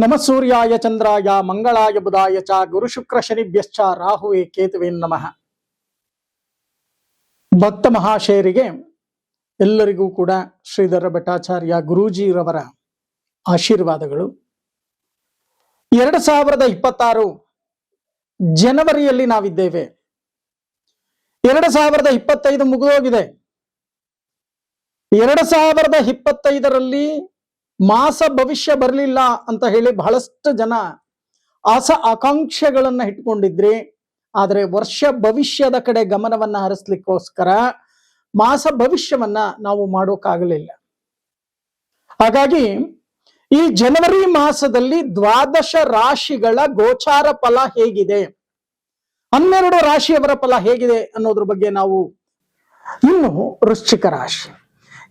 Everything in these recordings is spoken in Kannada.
ನಮ ಸೂರ್ಯಾಯ ಚಂದ್ರಾಯ ಮಂಗಳಾಯ ಬುಧಾಯ ಚ ಗುರು ಶುಕ್ರ ಶನಿಭ್ಯಶ್ಚ ರಾಹುವೇ ಕೇತುವೇ ನಮಃ. ಭಕ್ತ ಮಹಾಶಯರಿಗೆ ಎಲ್ಲರಿಗೂ ಕೂಡ ಶ್ರೀಧರ ಭಟ್ಟಾಚಾರ್ಯ ಗುರೂಜಿರವರ ಆಶೀರ್ವಾದಗಳು. 2026 ಜನವರಿಯಲ್ಲಿ ನಾವಿದ್ದೇವೆ. 2025 ಮುಗಿದೋಗಿದೆ. 2025ರಲ್ಲಿ ಮಾಸ ಭವಿಷ್ಯ ಬರಲಿಲ್ಲ ಅಂತ ಹೇಳಿ ಬಹಳಷ್ಟು ಜನ ಆಕಾಂಕ್ಷೆಗಳನ್ನ ಇಟ್ಕೊಂಡಿದ್ರಿ. ಆದರೆ ವರ್ಷ ಭವಿಷ್ಯದ ಕಡೆ ಗಮನವನ್ನ ಹರಿಸ್ಲಿಕ್ಕೋಸ್ಕರ ಮಾಸ ಭವಿಷ್ಯವನ್ನ ನಾವು ಮಾಡೋಕ್ಕಾಗಲಿಲ್ಲ. ಹಾಗಾಗಿ ಈ ಜನವರಿ ಮಾಸದಲ್ಲಿ 12 ರಾಶಿಗಳ ಗೋಚಾರ ಫಲ ಹೇಗಿದೆ, 12 ರಾಶಿಯವರ ಫಲ ಹೇಗಿದೆ ಅನ್ನೋದ್ರ ಬಗ್ಗೆ ನಾವು ಇನ್ನು ವೃಶ್ಚಿಕ ರಾಶಿ,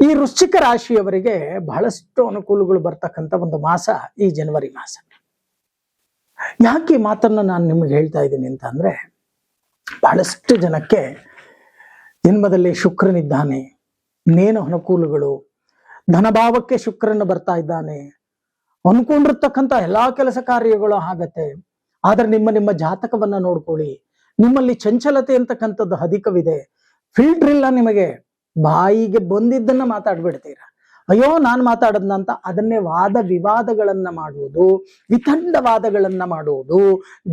ಈ ವೃಶ್ಚಿಕ ರಾಶಿಯವರಿಗೆ ಬಹಳಷ್ಟು ಅನುಕೂಲಗಳು ಬರ್ತಕ್ಕಂಥ ಒಂದು ಮಾಸ ಈ ಜನವರಿ ಮಾಸ. ಯಾಕೆ ಈ ಮಾತನ್ನು ನಾನು ನಿಮಗೆ ಹೇಳ್ತಾ ಇದ್ದೀನಿ ಅಂತ ಅಂದ್ರೆ, ಬಹಳಷ್ಟು ಜನಕ್ಕೆ ಜನ್ಮದಲ್ಲಿ ಶುಕ್ರನಿದ್ದಾನೆ, ನೇನು ಅನುಕೂಲಗಳು, ಧನಭಾವಕ್ಕೆ ಶುಕ್ರನ ಬರ್ತಾ ಇದ್ದಾನೆ, ಅನ್ಕೊಂಡಿರ್ತಕ್ಕಂಥ ಎಲ್ಲಾ ಕೆಲಸ ಕಾರ್ಯಗಳು ಆಗತ್ತೆ. ಆದ್ರೆ ನಿಮ್ಮ ಜಾತಕವನ್ನ ನೋಡ್ಕೊಳ್ಳಿ, ನಿಮ್ಮಲ್ಲಿ ಚಂಚಲತೆ ಅಂತಕ್ಕಂಥದ್ದು ಅಧಿಕವಿದೆ. ಫಿಲ್ಟರ್ ಇಲ್ಲ ನಿಮಗೆ, ಬಾಯಿಗೆ ಬಂದಿದ್ದನ್ನ ಮಾತಾಡ್ಬಿಡ್ತೀರ. ಅಯ್ಯೋ ನಾನು ಮಾತಾಡದ್ನಂತ ಅದನ್ನೇ ವಾದ ವಿವಾದಗಳನ್ನ ಮಾಡುವುದು, ವಿತಂಡವಾದಗಳನ್ನ ಮಾಡುವುದು,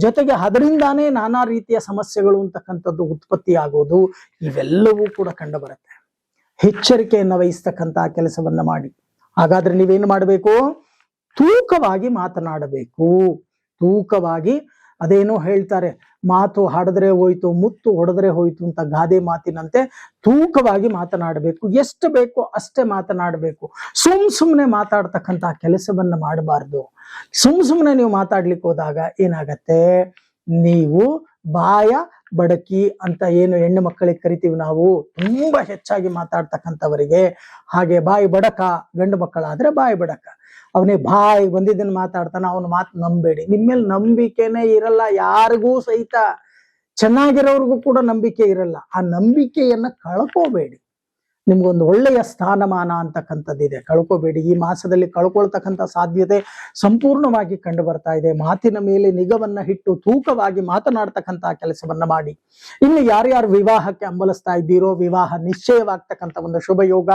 ಜೊತೆಗೆ ಅದರಿಂದಾನೇ ನಾನಾ ರೀತಿಯ ಸಮಸ್ಯೆಗಳು ಅಂತಕ್ಕಂಥದ್ದು ಉತ್ಪತ್ತಿ ಆಗೋದು, ಇವೆಲ್ಲವೂ ಕೂಡ ಕಂಡು ಬರುತ್ತೆ. ಎಚ್ಚರಿಕೆಯನ್ನ ವಹಿಸ್ತಕ್ಕಂಥ ಕೆಲಸವನ್ನ ಮಾಡಿ. ಹಾಗಾದ್ರೆ ನೀವೇನು ಮಾಡಬೇಕು? ತೂಕವಾಗಿ ಮಾತನಾಡಬೇಕು. ತೂಕವಾಗಿ, ಅದೇನೋ ಹೇಳ್ತಾರೆ, ಮಾತು ಹಾಡಿದ್ರೆ ಹೋಯ್ತು, ಮುತ್ತು ಹೊಡೆದ್ರೆ ಹೋಯ್ತು ಅಂತ ಗಾದೆ ಮಾತಿನಂತೆ ತೂಕವಾಗಿ ಮಾತನಾಡಬೇಕು. ಎಷ್ಟು ಬೇಕೋ ಅಷ್ಟೇ ಮಾತನಾಡಬೇಕು. ಸುಮ್ನೆ ಮಾತಾಡ್ತಕ್ಕಂಥ ಕೆಲಸವನ್ನ ಮಾಡಬಾರ್ದು. ಸುಮ್ನೆ ನೀವು ಮಾತಾಡ್ಲಿಕ್ಕೆ ಹೋದಾಗ ಏನಾಗತ್ತೆ, ನೀವು ಬಾಯ ಬಡಕಿ ಅಂತ ಏನು ಹೆಣ್ಣು ಮಕ್ಕಳಿಗೆ ಕರಿತೀವಿ ನಾವು, ತುಂಬಾ ಹೆಚ್ಚಾಗಿ ಮಾತಾಡ್ತಕ್ಕಂಥವರಿಗೆ, ಹಾಗೆ ಬಾಯಿ ಬಡಕ ಗಂಡು ಮಕ್ಕಳಾದ್ರೆ ಬಾಯಿ ಬಡಕ, ಅವನೇ ಬಾಯಿ ಬಂದಿದ್ದನ್ನು ಮಾತಾಡ್ತಾನ, ಅವನ ಮಾತು ನಂಬೇಡಿ. ನಿಮ್ಮೇಲೆ ನಂಬಿಕೆನೇ ಇರಲ್ಲ ಯಾರಿಗೂ ಸಹಿತ, ಚೆನ್ನಾಗಿರೋರ್ಗೂ ಕೂಡ ನಂಬಿಕೆ ಇರಲ್ಲ. ಆ ನಂಬಿಕೆಯನ್ನ ಕಳ್ಕೋಬೇಡಿ. ನಿಮ್ಗೊಂದು ಒಳ್ಳೆಯ ಸ್ಥಾನಮಾನ ಅಂತಕ್ಕಂಥದ್ದಿದೆ, ಕಳ್ಕೋಬೇಡಿ. ಈ ಮಾಸದಲ್ಲಿ ಕಳ್ಕೊಳ್ತಕ್ಕಂಥ ಸಾಧ್ಯತೆ ಸಂಪೂರ್ಣವಾಗಿ ಕಂಡು ಬರ್ತಾ ಇದೆ. ಮಾತಿನ ಮೇಲೆ ನಿಗವನ್ನ ಇಟ್ಟು ತೂಕವಾಗಿ ಮಾತನಾಡ್ತಕ್ಕಂಥ ಕೆಲಸವನ್ನ ಮಾಡಿ. ಇನ್ನು ಯಾರ್ಯಾರು ವಿವಾಹಕ್ಕೆ ಹಂಬಲಿಸ್ತಾ ಇದ್ದೀರೋ, ವಿವಾಹ ನಿಶ್ಚಯವಾಗ್ತಕ್ಕಂಥ ಒಂದು ಶುಭ ಯೋಗ,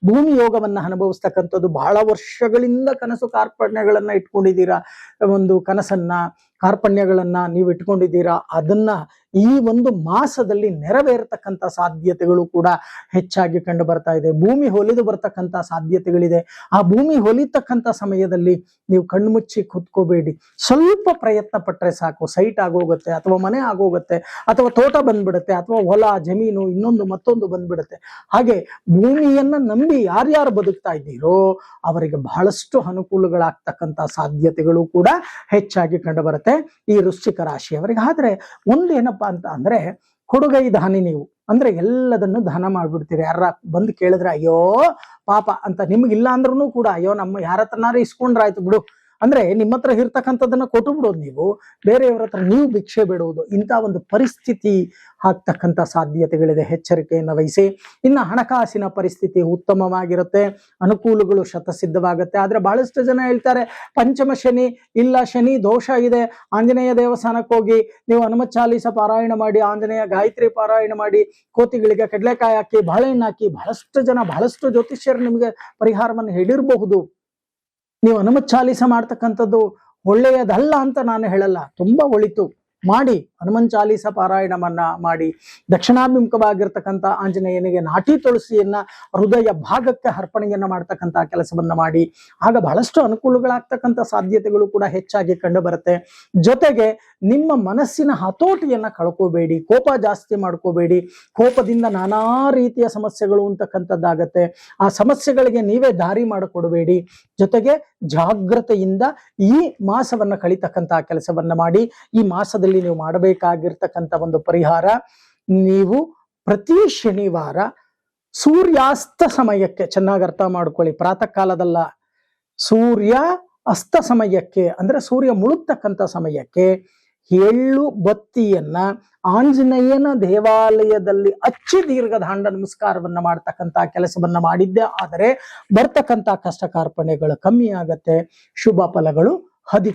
ಭೂಮಿ ಯೋಗವನ್ನ ಅನುಭವಿಸ್ತಕ್ಕಂಥದ್ದು, ಬಹಳ ವರ್ಷಗಳಿಂದ ಕನಸು ಕಾರ್ಪಣ್ಯಗಳನ್ನ ಇಟ್ಕೊಂಡಿದ್ದೀರಾ, ಒಂದು ಕನಸನ್ನ ಕಾರ್ಪಣ್ಯಗಳನ್ನ ನೀವು ಇಟ್ಕೊಂಡಿದ್ದೀರಾ, ಅದನ್ನ ಈ ಒಂದು ಮಾಸದಲ್ಲಿ ನೆರವೇರತಕ್ಕಂಥ ಸಾಧ್ಯತೆಗಳು ಕೂಡ ಹೆಚ್ಚಾಗಿ ಕಂಡು ಬರ್ತಾ ಇದೆ. ಭೂಮಿ ಹೊಲಿದು ಬರ್ತಕ್ಕಂಥ ಸಾಧ್ಯತೆಗಳಿದೆ. ಆ ಭೂಮಿ ಹೊಲಿತಕ್ಕಂಥ ಸಮಯದಲ್ಲಿ ನೀವು ಕಣ್ಮುಚ್ಚಿ ಕೂತ್ಕೋಬೇಡಿ. ಸ್ವಲ್ಪ ಪ್ರಯತ್ನ ಪಟ್ರೆ ಸಾಕು, ಸೈಟ್ ಆಗೋಗುತ್ತೆ, ಅಥವಾ ಮನೆ ಆಗೋಗುತ್ತೆ, ಅಥವಾ ತೋಟ ಬಂದ್ಬಿಡುತ್ತೆ, ಅಥವಾ ಹೊಲ ಜಮೀನು ಇನ್ನೊಂದು ಮತ್ತೊಂದು ಬಂದ್ಬಿಡುತ್ತೆ. ಹಾಗೆ ಭೂಮಿಯನ್ನ ನಂಬಿ ಯಾರ್ಯಾರು ಬದುಕ್ತಾ ಇದ್ದೀರೋ ಅವರಿಗೆ ಬಹಳಷ್ಟು ಅನುಕೂಲಗಳಾಗ್ತಕ್ಕಂಥ ಸಾಧ್ಯತೆಗಳು ಕೂಡ ಹೆಚ್ಚಾಗಿ ಕಂಡು ಬರುತ್ತೆ ಈ ವೃಶ್ಚಿಕ ರಾಶಿಯವರಿಗೆ. ಆದ್ರೆ ಒಂದು ಏನಪ್ಪಾ ಅಂತ ಅಂದ್ರೆ, ಕೊಡುಗೈ ದಾನಿ ನೀವು, ಅಂದ್ರೆ ಎಲ್ಲದನ್ನು ದಾನ ಮಾಡ್ಬಿಡ್ತೀರಿ. ಯಾರ ಬಂದು ಕೇಳಿದ್ರೆ ಅಯ್ಯೋ ಪಾಪ ಅಂತ, ನಿಮ್ಗಿಲ್ಲ ಅಂದ್ರೂ ಕೂಡ ಅಯ್ಯೋ ನಮ್ಮ ಯಾರ ಹತ್ರನಾರು ಇಸ್ಕೊಂಡ್ರಾಯ್ತು ಬಿಡು ಅಂದ್ರೆ ನಿಮ್ಮ ಹತ್ರ ಇರ್ತಕ್ಕಂಥದ್ದನ್ನ ಕೊಟ್ಟು ಬಿಡೋದು, ನೀವು ಬೇರೆಯವ್ರ ಹತ್ರ ನೀವು ಭಿಕ್ಷೆ ಬಿಡುವುದು, ಇಂಥ ಒಂದು ಪರಿಸ್ಥಿತಿ ಆಗ್ತಕ್ಕಂಥ ಸಾಧ್ಯತೆಗಳಿದೆ. ಎಚ್ಚರಿಕೆಯನ್ನು ವಹಿಸಿ. ಇನ್ನು ಹಣಕಾಸಿನ ಪರಿಸ್ಥಿತಿ ಉತ್ತಮವಾಗಿರುತ್ತೆ, ಅನುಕೂಲಗಳು ಶತಸಿದ್ಧವಾಗುತ್ತೆ. ಆದ್ರೆ ಬಹಳಷ್ಟು ಜನ ಹೇಳ್ತಾರೆ ಪಂಚಮ ಶನಿ ಇಲ್ಲ, ಶನಿ ದೋಷ ಇದೆ, ಆಂಜನೇಯ ದೇವಸ್ಥಾನಕ್ಕೆ ಹೋಗಿ ನೀವು ಹನುಮತ್ ಚಾಲೀಸ ಪಾರಾಯಣ ಮಾಡಿ, ಆಂಜನೇಯ ಗಾಯತ್ರಿ ಪಾರಾಯಣ ಮಾಡಿ, ಕೋತಿಗಳಿಗೆ ಕಡಲೆಕಾಯಿ ಹಾಕಿ, ಬಾಳೆಹಣ್ಣು ಹಾಕಿ, ಬಹಳಷ್ಟು ಜ್ಯೋತಿಷ್ಯರು ನಿಮಗೆ ಪರಿಹಾರವನ್ನು ಹೇಳಿರಬಹುದು. ನೀವು ಹನುಮತ್ ಚಾಲೀಸ ಮಾಡ್ತಕ್ಕಂಥದ್ದು ಒಳ್ಳೆಯದಲ್ಲ ಅಂತ ನಾನು ಹೇಳಲ್ಲ, ತುಂಬಾ ಒಳಿತು ಮಾಡಿ. ಹನುಮನ್ ಚಾಲೀಸ ಪಾರಾಯಣವನ್ನ ಮಾಡಿ, ದಕ್ಷಿಣಾಭಿಮುಖವಾಗಿರ್ತಕ್ಕಂಥ ಆಂಜನೇಯನಿಗೆ ನಾಟಿ ತುಳಸಿಯನ್ನ ಹೃದಯ ಭಾಗಕ್ಕೆ ಅರ್ಪಣೆಯನ್ನ ಮಾಡ್ತಕ್ಕಂಥ ಕೆಲಸವನ್ನ ಮಾಡಿ. ಆಗ ಬಹಳಷ್ಟು ಅನುಕೂಲಗಳಾಗ್ತಕ್ಕಂಥ ಸಾಧ್ಯತೆಗಳು ಕೂಡ ಹೆಚ್ಚಾಗಿ ಕಂಡು ಬರುತ್ತೆ. ಜೊತೆಗೆ ನಿಮ್ಮ ಮನಸ್ಸಿನ ಹತೋಟಿಯನ್ನ ಕಳ್ಕೋಬೇಡಿ, ಕೋಪ ಜಾಸ್ತಿ ಮಾಡ್ಕೋಬೇಡಿ. ಕೋಪದಿಂದ ನಾನಾ ರೀತಿಯ ಸಮಸ್ಯೆಗಳು ಅಂತಕ್ಕಂಥದ್ದಾಗತ್ತೆ. ಆ ಸಮಸ್ಯೆಗಳಿಗೆ ನೀವೇ ದಾರಿ ಮಾಡಿಕೊಡಬೇಡಿ. ಜೊತೆಗೆ ಜಾಗ್ರತೆಯಿಂದ ಈ ಮಾಸವನ್ನ ಕಳಿತಕ್ಕಂಥ ಕೆಲಸವನ್ನ ಮಾಡಿ. ಈ ಮಾಸದಲ್ಲಿ ನೀವು ಮಾಡಬೇಕಾಗಿರ್ತಕ್ಕಂಥ ಒಂದು ಪರಿಹಾರ, ನೀವು ಪ್ರತಿ ಶನಿವಾರ ಸೂರ್ಯಾಸ್ತ ಸಮಯಕ್ಕೆ, ಚೆನ್ನಾಗಿ ಅರ್ಥ ಮಾಡ್ಕೊಳ್ಳಿ, ಪ್ರಾತಃ ಕಾಲದಲ್ಲ, ಸೂರ್ಯ ಅಸ್ತ ಸಮಯಕ್ಕೆ ಅಂದ್ರೆ ಸೂರ್ಯ ಮುಳುಗ್ತಕ್ಕಂಥ ಸಮಯಕ್ಕೆ ಎಳ್ಳು ಬತ್ತಿಯನ್ನ ಆಂಜನೇಯನ ದೇವಾಲಯದಲ್ಲಿ ಹಚ್ಚಿ ದೀರ್ಘದಾಂಡ ನಮಸ್ಕಾರವನ್ನ ಮಾಡ್ತಕ್ಕಂಥ ಕೆಲಸವನ್ನ ಮಾಡಿದ್ದೆ ಆದರೆ ಬರ್ತಕ್ಕಂಥ ಕಷ್ಟ ಕಾರ್ಪಣ್ಯಗಳು ಕಮ್ಮಿ ಆಗತ್ತೆ, ಶುಭ ಫಲಗಳು ಅಧಿಕ